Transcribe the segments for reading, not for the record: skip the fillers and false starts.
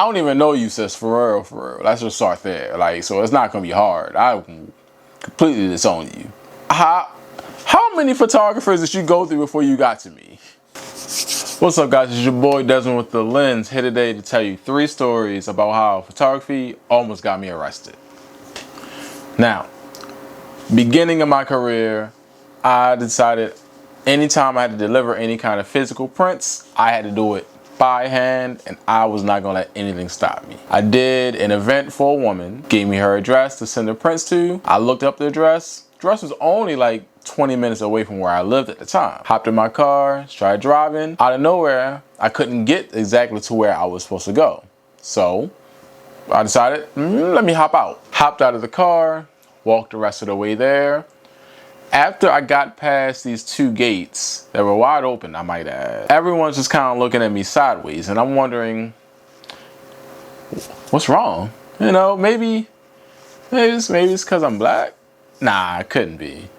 don't even know you, sis, for real, for real. Let's just start there. Like, so it's not gonna be hard. I completely disown you. How many photographers did you go through before you got to me? What's up, guys? It's your boy Desmond with the Lens, here today to tell you 3 stories about how photography almost got me arrested. Now, beginning of my career, I decided anytime I had to deliver any kind of physical prints, I had to do it by hand, and I was not gonna let anything stop me. I did an event for a woman, gave me her address to send the prints to. I looked up the address. The address was only like 20 minutes away from where I lived at the time. Hopped in my car, started driving. Out of nowhere, I couldn't get exactly to where I was supposed to go. So I decided, let me hop out. Hopped out of the car, walked the rest of the way there. After I got past these 2 gates that were wide open, I might add, everyone's just kind of looking at me sideways, and I'm wondering, what's wrong? You know, maybe it's because I'm black? Nah, it couldn't be.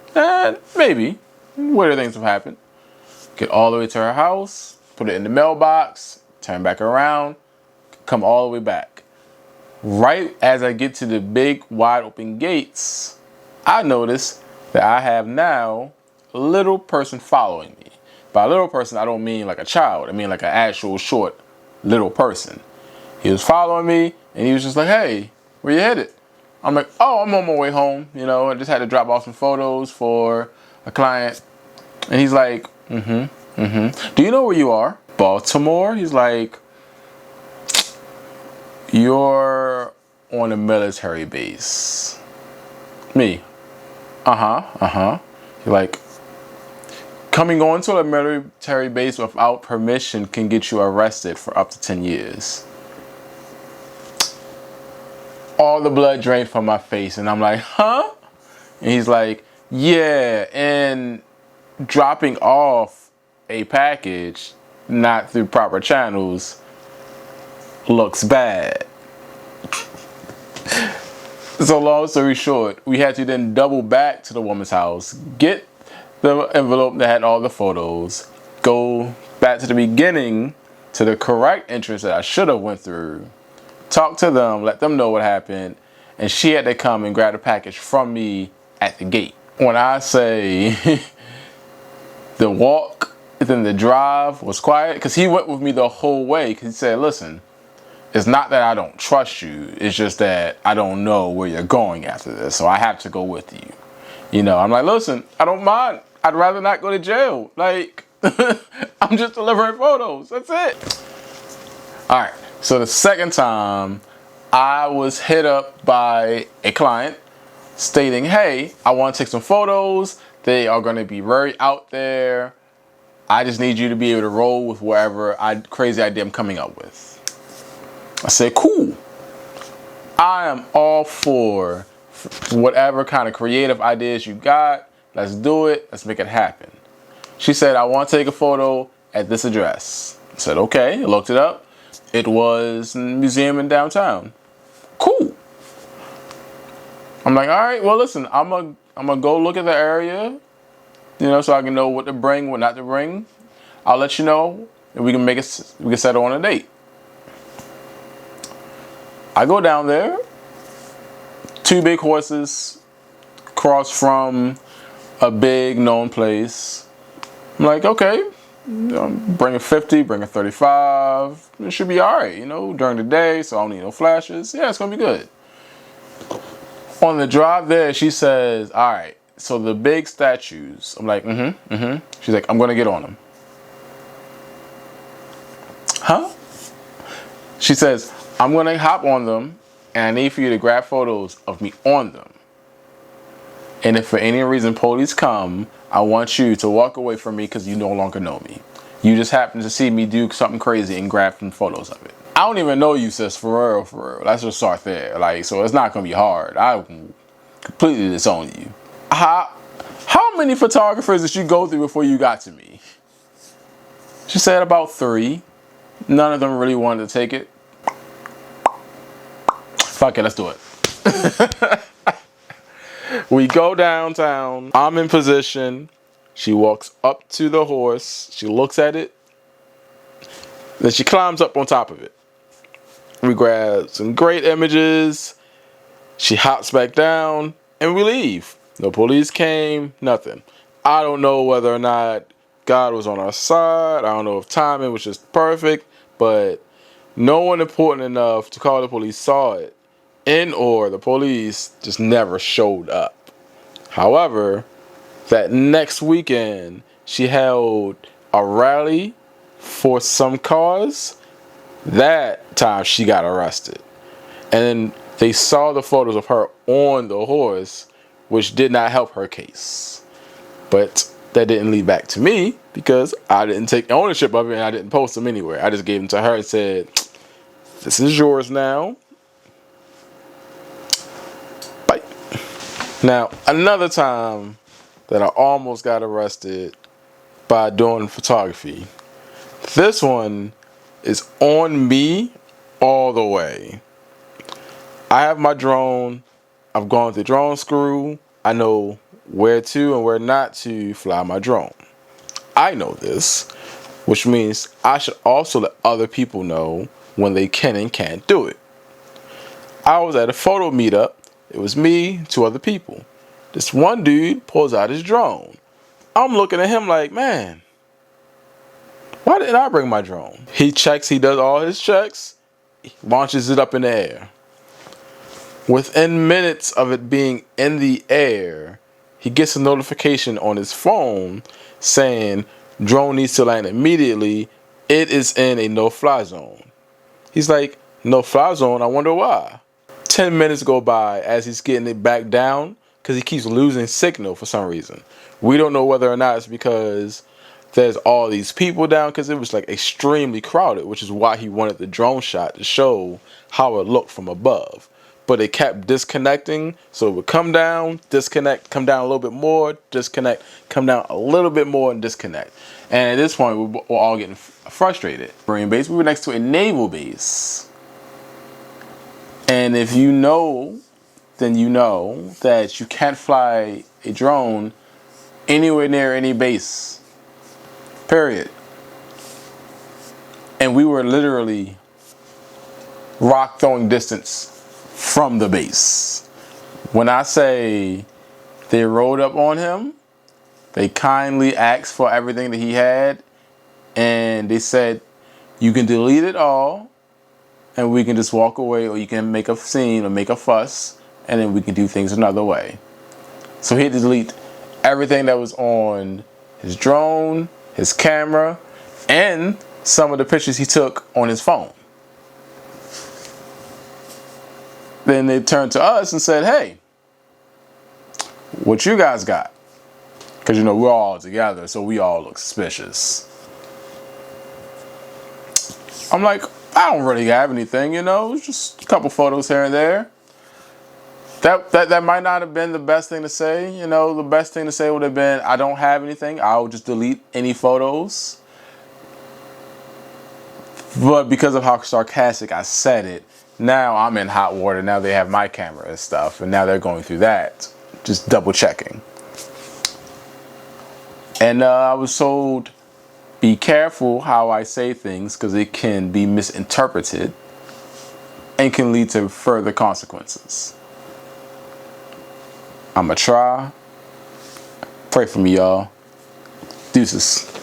Maybe. Weirder things have happened. Get all the way to her house, put it in the mailbox, turn back around, come all the way back. Right as I get to the big, wide open gates, I notice that I have now a little person following me. By little person, I don't mean like a child. I mean like an actual short little person. He was following me, and he was just like, hey, where you headed? I'm like, oh, I'm on my way home. You know, I just had to drop off some photos for a client. And he's like, do you know where you are? Baltimore? He's like, you're on a military base. Me. He's like, coming onto a military base without permission can get you arrested for up to 10 years. All the blood drained from my face, and I'm like, huh? And he's like, yeah, and dropping off a package not through proper channels looks bad. So long story short, we had to then double back to the woman's house, get the envelope that had all the photos, go back to the beginning to the correct entrance that I should have went through, talk to them, let them know what happened, and she had to come and grab the package from me at the gate. When I say the walk, then the drive was quiet, because he went with me the whole way, because he said, listen, it's not that I don't trust you, it's just that I don't know where you're going after this, so I have to go with you. You know, I'm like, listen, I don't mind. I'd rather not go to jail. Like, I'm just delivering photos. That's it. All right. So the second time, I was hit up by a client stating, hey, I want to take some photos. They are going to be very out there. I just need you to be able to roll with whatever crazy idea I'm coming up with. I said, cool. I am all for whatever kind of creative ideas you got. Let's do it. Let's make it happen. She said, I want to take a photo at this address. I said, okay. I looked it up. It was a museum in downtown. Cool. I'm like, all right, well, listen, I'm gonna go look at the area, you know, so I can know what to bring, what not to bring. I'll let you know, and we can settle on a date. I go down there, 2 big horses cross from a big known place. I'm like, okay, bring a 50, bring a 35. It should be all right, you know, during the day, so I don't need no flashes. Yeah, it's gonna be good. On the drive there, she says, all right, so the big statues. I'm like, She's like, I'm gonna get on them. Huh? She says, I'm gonna hop on them, and I need for you to grab photos of me on them. And if for any reason police come, I want you to walk away from me because you no longer know me. You just happen to see me do something crazy and grab some photos of it. I don't even know you, sis, for real, for real. Let's just start there. Like, so it's not gonna be hard. I completely disown you. How many photographers did you go through before you got to me? She said about 3. None of them really wanted to take it. Fuck it, let's do it. We go downtown. I'm in position. She walks up to the horse. She looks at it. Then she climbs up on top of it. We grab some great images. She hops back down and we leave. No police came, nothing. I don't know whether or not God was on our side. I don't know if timing was just perfect, but no one important enough to call the police saw it, and or the police just never showed up. However, that next weekend, she held a rally for some cause. That time she got arrested. And they saw the photos of her on the horse, which did not help her case. But that didn't lead back to me because I didn't take ownership of it and I didn't post them anywhere. I just gave them to her and said, this is yours now. Bye. Now, another time that I almost got arrested by doing photography. This one is on me all the way. I have my drone. I've gone through drone school. I know where to and where not to fly my drone. I know this, which means I should also let other people know when they can and can't do it. I was at a photo meetup. It was me, two other people. This one dude pulls out his drone. I'm looking at him like, man, why didn't I bring my drone? He does all his checks, launches it up in the air. Within minutes of it being in the air, he gets a notification on his phone saying, drone needs to land immediately. It is in a no-fly zone. He's like, no-fly zone? I wonder why. 10 minutes go by as he's getting it back down because he keeps losing signal for some reason. We don't know whether or not it's because there's all these people down, because it was like extremely crowded, which is why he wanted the drone shot to show how it looked from above. But it kept disconnecting, so it would come down, disconnect, come down a little bit more, disconnect, come down a little bit more, and disconnect. And at this point, we're all getting frustrated. Marine base, we were next to a naval base. And if you know, then you know that you can't fly a drone anywhere near any base. Period. And we were literally rock throwing distance from the base. When I say they rode up on him, they kindly asked for everything that he had, and they said, you can delete it all, and we can just walk away, or you can make a scene or make a fuss, and then we can do things another way. So he had to delete everything that was on his drone, his camera, and some of the pictures he took on his phone. Then they turned to us and said, hey, what you guys got? Because, you know, we're all together, so we all look suspicious. I'm like, I don't really have anything, you know, it's just a couple photos here and there. That might not have been the best thing to say. You know, the best thing to say would have been, I don't have anything. I'll just delete any photos. But because of how sarcastic I said it, now I'm in hot water. Now they have my camera and stuff. And now they're going through that. Just double checking. And I was told, be careful how I say things because it can be misinterpreted and can lead to further consequences. I'ma try. Pray for me, y'all. Deuces.